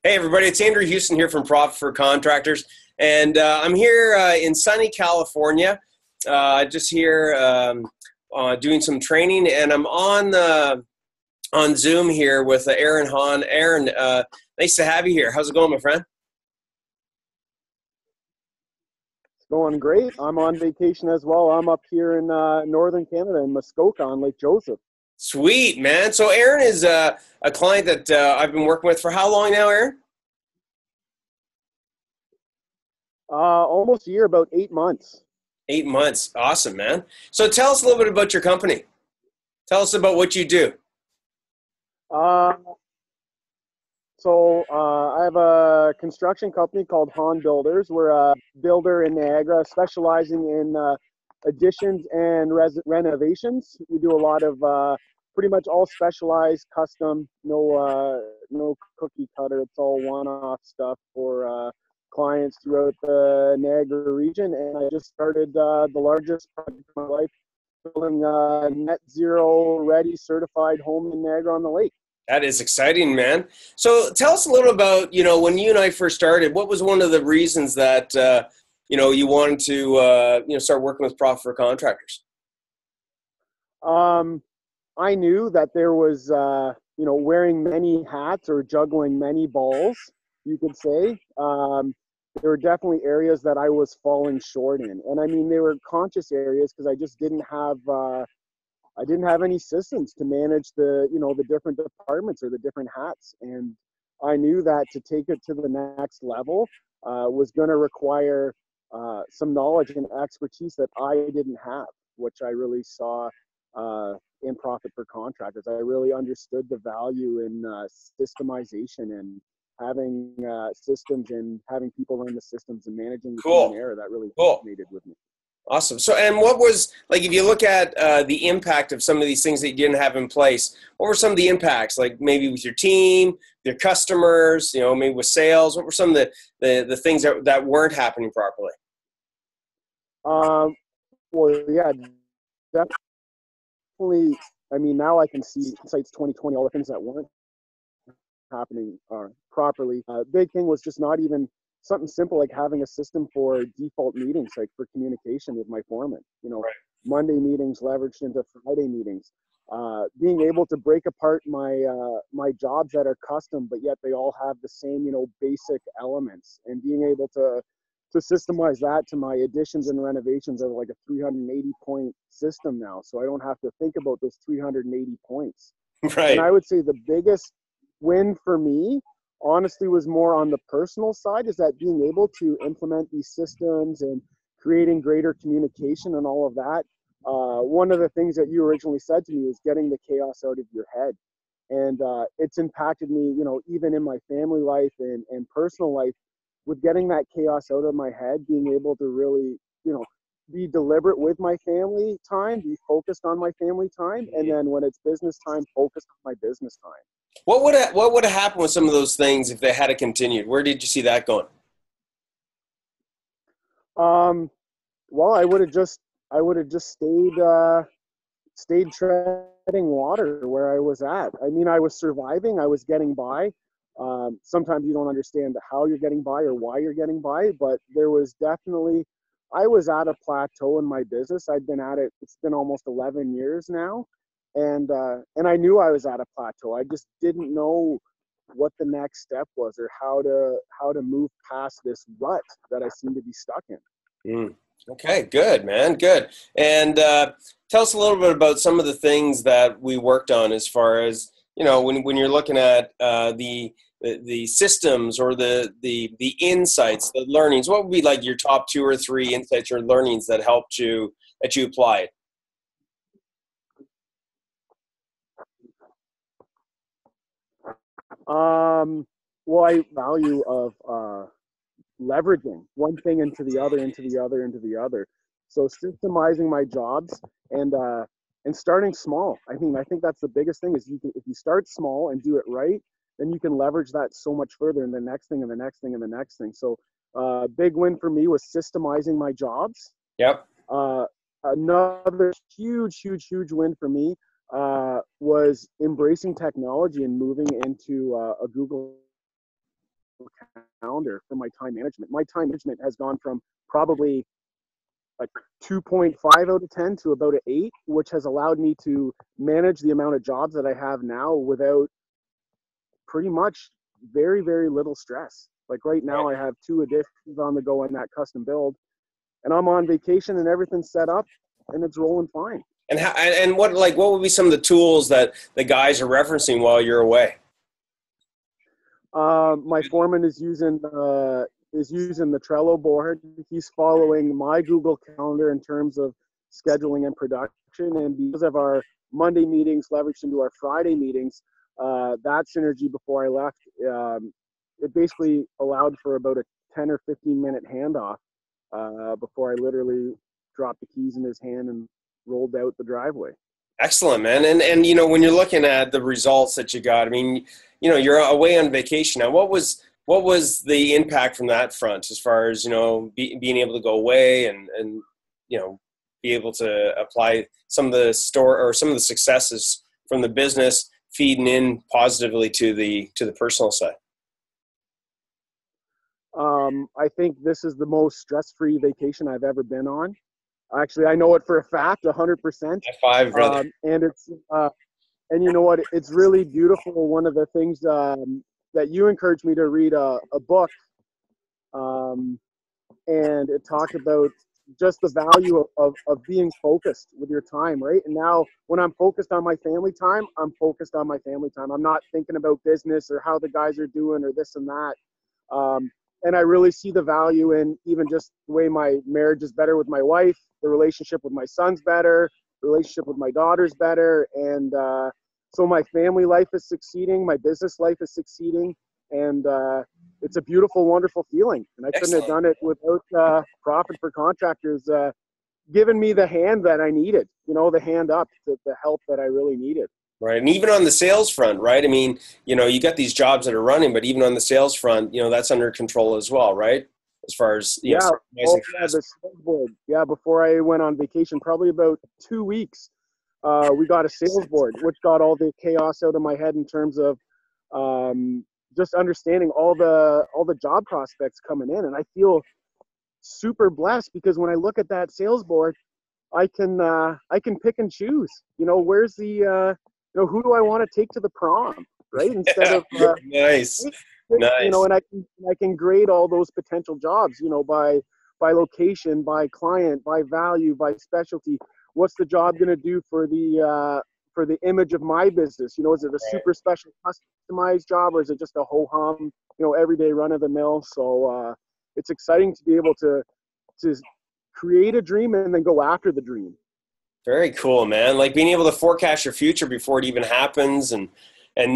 Hey everybody, it's Andrew Houston here from Profit For Contractors, and I'm here in sunny California, just here doing some training, and I'm on Zoom here with Hahn. Aaron, nice to have you here. How's it going, my friend? It's going great. I'm on vacation as well. I'm up here in northern Canada in Muskoka on Lake Joseph. Sweet, man. So Aaron is a client that I've been working with for how long now, Aaron? Almost a year, about 8 months. 8 months. Awesome, man. So tell us a little bit about your company. Tell us about what you do. Uh, I have a construction company called Hahn Builders. We're a builder in Niagara specializing in additions and renovations. We do a lot of pretty much all specialized, custom, no cookie cutter. It's all one-off stuff for clients throughout the Niagara region. And I just started the largest project of my life, building a net zero ready certified home in Niagara on the lake. That is exciting, man. So tell us a little about, when you and I first started, what was one of the reasons that, you wanted to, start working with Profit For Contractors? I knew that there was, wearing many hats or juggling many balls, you could say. There were definitely areas that I was falling short in. And I mean, they were conscious areas because I just didn't have any systems to manage the different departments or the different hats. And I knew that to take it to the next level was going to require some knowledge and expertise that I didn't have, which I really saw in Profit For Contractors. I really understood the value in systemization and having systems and having people run the systems and managing the human error. That really resonated with me. Awesome. So, and what was, like, if you look at the impact of some of these things that you didn't have in place, what were some of the impacts, like maybe with your team, your customers, maybe with sales? What were some of the things that weren't happening properly? Well, yeah, definitely. I mean, now I can see since 2020, all the things that weren't happening properly. Big thing was just not even something simple like having a system for default meetings, like for communication with my foreman. Right. Monday meetings leveraged into Friday meetings. Being able to break apart my jobs that are custom, but yet they all have the same, basic elements, and being able to systemize that to my additions and renovations of like a 380 point system now. So I don't have to think about those 380 points. Right. And I would say the biggest win for me, honestly, was more on the personal side, is that being able to implement these systems and creating greater communication and all of that. One of the things that you originally said to me is getting the chaos out of your head. And it's impacted me, even in my family life and personal life, with getting that chaos out of my head, being able to really, be deliberate with my family time, be focused on my family time, and then when it's business time, focus on my business time. What would have happened with some of those things if they had continued? Where did you see that going? Well, I would have just stayed treading water where I was at. I mean, I was surviving, I was getting by. Sometimes you don't understand how you're getting by or why you're getting by, but there was definitely, I was at a plateau in my business. I'd been at it, it's been almost 11 years now. And I knew I was at a plateau. I just didn't know what the next step was or how to move past this rut that I seem to be stuck in. Okay, good, man, good. And tell us a little bit about some of the things that we worked on, as far as, when you're looking at the systems or the insights, the learnings. What would be like your top 2 or 3 insights or learnings that helped you, that you applied? Well, I value of leveraging one thing into the other, into the other, into the other. So systemizing my jobs and starting small. I think that's the biggest thing, is if you start small and do it right, then you can leverage that so much further in the next thing and the next thing and the next thing. So big win for me was systemizing my jobs. Yep. Another huge win for me was embracing technology and moving into a Google calendar for my time management. My time management has gone from probably like 2.5 out of 10 to about an 8, which has allowed me to manage the amount of jobs that I have now without pretty much very, very little stress. Like right now I have 2 additions on the go in that custom build, and I'm on vacation and everything's set up and it's rolling fine. And what would be some of the tools that the guys are referencing while you're away? My foreman is using the Trello board. He's following my Google Calendar in terms of scheduling and production. And because of our Monday meetings leveraged into our Friday meetings, that synergy before I left, it basically allowed for about a 10 or 15 minute handoff before I literally dropped the keys in his hand and rolled out the driveway. Excellent, man. And you know, when you're looking at the results that you got, I mean, you know, you're away on vacation now. What was the impact from that front as far as, you know, being able to go away and you know, be able to apply some of the successes from the business feeding in positively to the personal side? I think this is the most stress-free vacation I've ever been on. Actually, I know it for a fact, 100%. High five, brother. And it's and you know what? It's really beautiful. One of the things that you encouraged me to read a book, and it talked about just the value of being focused with your time, right? And now when I'm focused on my family time, I'm focused on my family time. I'm not thinking about business or how the guys are doing or this and that. And I really see the value in even just the way my marriage is better with my wife, the relationship with my son's better, the relationship with my daughter's better. And so my family life is succeeding, my business life is succeeding, and it's a beautiful, wonderful feeling. And I couldn't have done it without Profit for Contractors giving me the hand that I needed, you know, the hand up, the help that I really needed. Right. And even on the sales front, right? I mean, you know, you got these jobs that are running, but even on the sales front, you know, that's under control as well, right? As far as, you know, the sales board. Yeah, before I went on vacation, probably about 2 weeks, we got a sales board, which got all the chaos out of my head in terms of just understanding all the job prospects coming in. And I feel super blessed because when I look at that sales board, I can pick and choose, you know, where's the you know, who do I want to take to the prom, right? Instead of nice. You know, and I can grade all those potential jobs, you know, by location, by client, by value, by specialty. What's the job going to do for the image of my business? You know, is it a super special customized job or is it just a ho hum, you know, everyday run of the mill? So it's exciting to be able to create a dream and then go after the dream. Very cool, man. Like being able to forecast your future before it even happens, and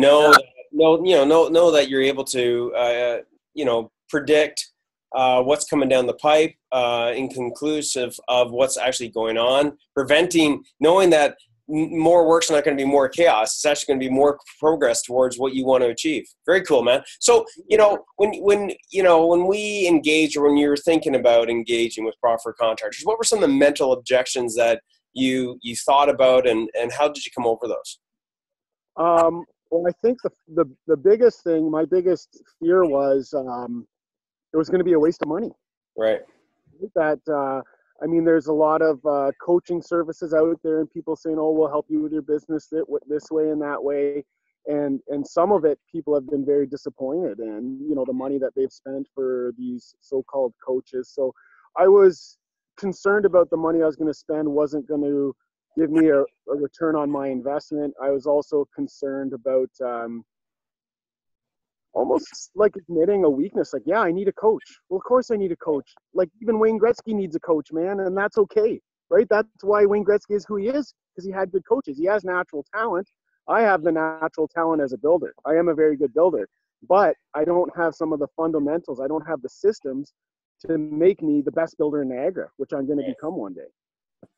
know that you're able to you know, predict what's coming down the pipe, inconclusive of what's actually going on, knowing that more work's not going to be more chaos. It's actually going to be more progress towards what you want to achieve. Very cool, man. So, you know, when we engage, or when you're thinking about engaging with Profit for Contractors, what were some of the mental objections that you thought about, and how did you come over those? Well, I think the biggest thing, my biggest fear was it was going to be a waste of money. Right. That I mean, there's a lot of coaching services out there, and people saying, "Oh, we'll help you with your business this way and that way," and some of it, people have been very disappointed, and you know, the money that they've spent for these so-called coaches. So I was concerned about the money I was going to spend wasn't going to give me a return on my investment. I was also concerned about almost like admitting a weakness. Like, yeah, I need a coach. Well, of course I need a coach. Like even Wayne Gretzky needs a coach, man, and that's okay, right? That's why Wayne Gretzky is who he is, because he had good coaches. He has natural talent. I have the natural talent as a builder. I am a very good builder, but I don't have some of the fundamentals. I don't have the systems to make me the best builder in Niagara, which I'm going to become one day.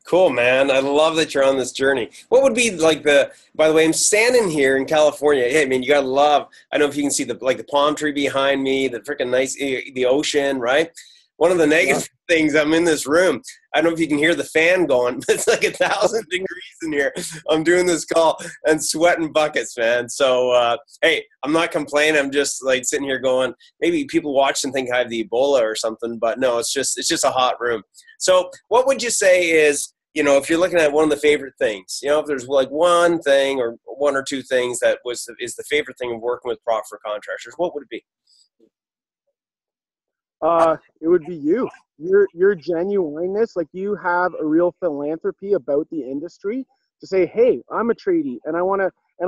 Cool, man. I love that you're on this journey. What would be like by the way, I'm standing here in California. Hey, man, you got to love, I don't know if you can see the palm tree behind me, the freaking nice, the ocean, right? One of the negative things. I'm in this room. I don't know if you can hear the fan going, but it's like 1,000 degrees in here. I'm doing this call and sweating buckets, man. So, hey, I'm not complaining. I'm just like sitting here going, maybe people watch and think I have the Ebola or something, but no, it's just a hot room. So what would you say is, if you're looking at one of the favorite things, if there's like one thing or one or two things that is the favorite thing of working with Profit for Contractors, what would it be? It would be your genuineness. Like, you have a real philanthropy about the industry to say, hey, I'm a tradie and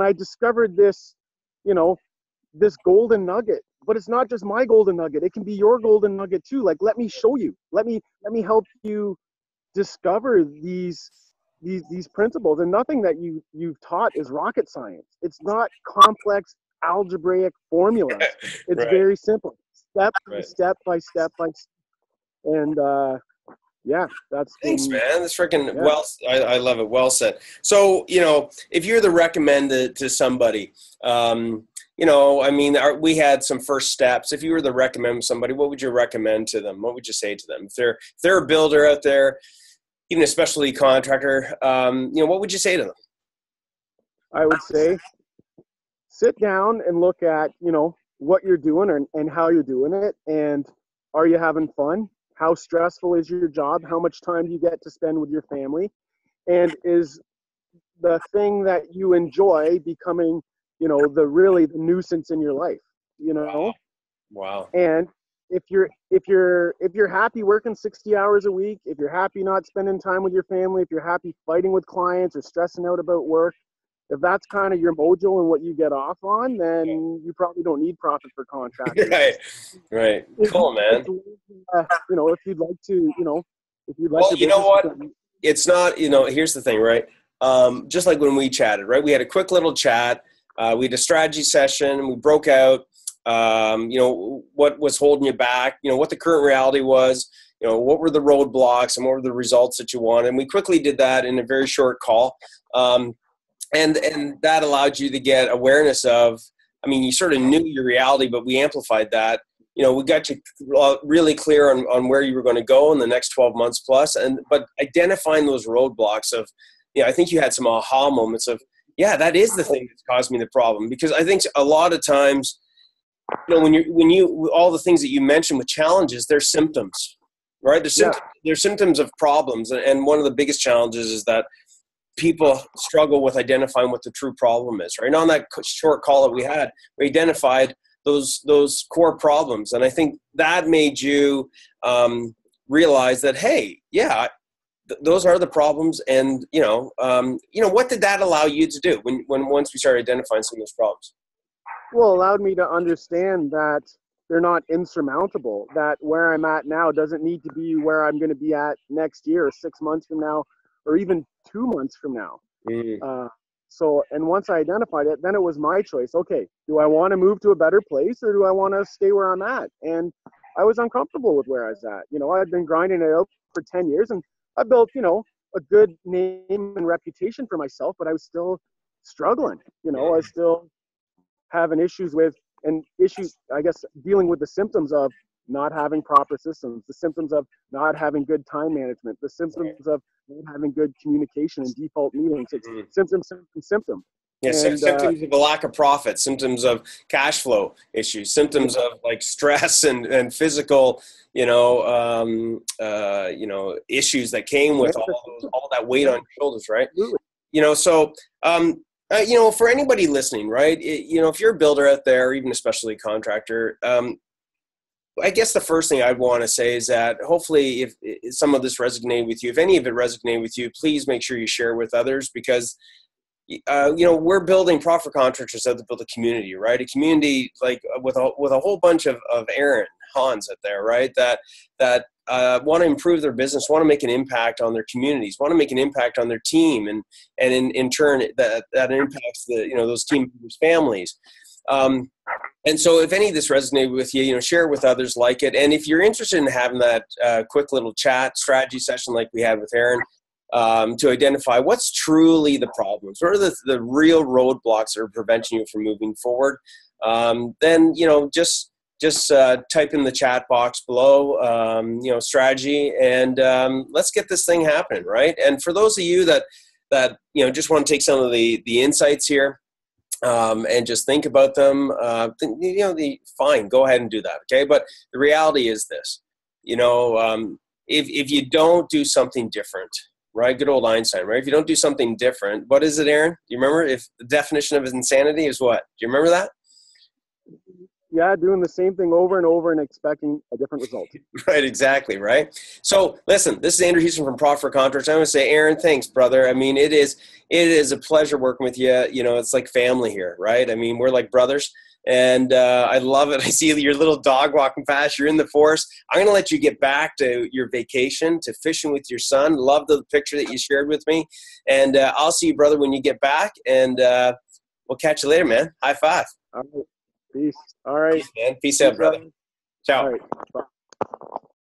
I discovered this, this golden nugget, but it's not just my golden nugget. It can be your golden nugget too. Like, let me show you, let me help you discover these principles. And nothing that you've taught is rocket science. It's not complex algebraic formulas. It's Right. very simple. Step Right. by step. And that's Thanks, man. That's freaking yeah. well. I love it. Well said. So, if you're to recommend it to somebody, we had some first steps. If you were to recommend somebody, what would you recommend to them? What would you say to them? If they're a builder out there, even a specialty contractor, what would you say to them? I would say, sit down and look at, what you're doing and how you're doing it. And are you having fun? How stressful is your job? How much time do you get to spend with your family? And is the thing that you enjoy becoming, the nuisance in your life, Wow. And if you're happy working 60 hours a week, if you're happy not spending time with your family, if you're happy fighting with clients or stressing out about work, if that's kind of your mojo and what you get off on, then you probably don't need Profit for Contractors. Right. Cool, man. If you'd like to, Well, you know what? It's not, here's the thing, right? Just like when we chatted, right? We had a quick little chat. We had a strategy session. We broke out, what was holding you back, what the current reality was, what were the roadblocks and what were the results that you wanted. And we quickly did that in a very short call. And that allowed you to get awareness of, you sort of knew your reality, but we amplified that. We got you really clear on where you were going to go in the next 12 months plus. But identifying those roadblocks of, I think you had some aha moments of, that is the thing that's caused me the problem. Because I think a lot of times, when you all the things that you mentioned with challenges, they're symptoms, right? They're symptoms of problems. And one of the biggest challenges is that people struggle with identifying what the true problem is, right? And on that short call that we had, we identified those core problems. And I think that made you realize that, hey, those are the problems. And, what did that allow you to do once we started identifying some of those problems? Well, it allowed me to understand that they're not insurmountable, that where I'm at now doesn't need to be where I'm going to be at next year or 6 months from now, or even 2 months from now. And once I identified it, then it was my choice. Okay, do I want to move to a better place or do I want to stay where I'm at? And I was uncomfortable with where I was at. I had been grinding it out for 10 years and I built, a good name and reputation for myself, but I was still struggling. I was still having issues, I guess, dealing with the symptoms of not having proper systems, the symptoms of not having good time management, the symptoms of not having good communication and default meetings. It's symptom. Yeah, symptoms of a lack of profit, symptoms of cash flow issues, symptoms of like stress and physical, issues that came with all that weight on your shoulders, right? So for anybody listening, right? If you're a builder out there, or even a specialty contractor, I guess the first thing I'd want to say is that hopefully if some of this resonated with you, if any of it resonated with you, please make sure you share with others because, we're building Profit for Contractors out to build a community, right? A community like with a whole bunch of Aaron Hahns out there, right? That want to improve their business, want to make an impact on their communities, want to make an impact on their team, and in turn that impacts those team members' families. And so if any of this resonated with you, share it with others, like it. And if you're interested in having that quick little chat strategy session like we had with Aaron, to identify what's truly the problems, what are the real roadblocks that are preventing you from moving forward, then, just just type in the chat box below, strategy, and let's get this thing happening, right? And for those of you that just want to take some of the insights here, and just think about them, fine, go ahead and do that, okay? But the reality is this, if you don't do something different, right? Good old Einstein, right? If you don't do something different, what is it, Aaron? Do you remember? If the definition of insanity is what? Do you remember that? Yeah, doing the same thing over and over and expecting a different result. Right, exactly, right? So, listen, this is Andrew Houston from Profit For Contractors. I want to say, Aaron, thanks, brother. I mean, it is a pleasure working with you. It's like family here, right? I mean, we're like brothers, and I love it. I see your little dog walking past. You're in the forest. I'm going to let you get back to your vacation, to fishing with your son. Love the picture that you shared with me, and I'll see you, brother, when you get back, and we'll catch you later, man. High five. All right. Peace. All right. Peace, man. Peace out, brother. Ciao. All right. Bye.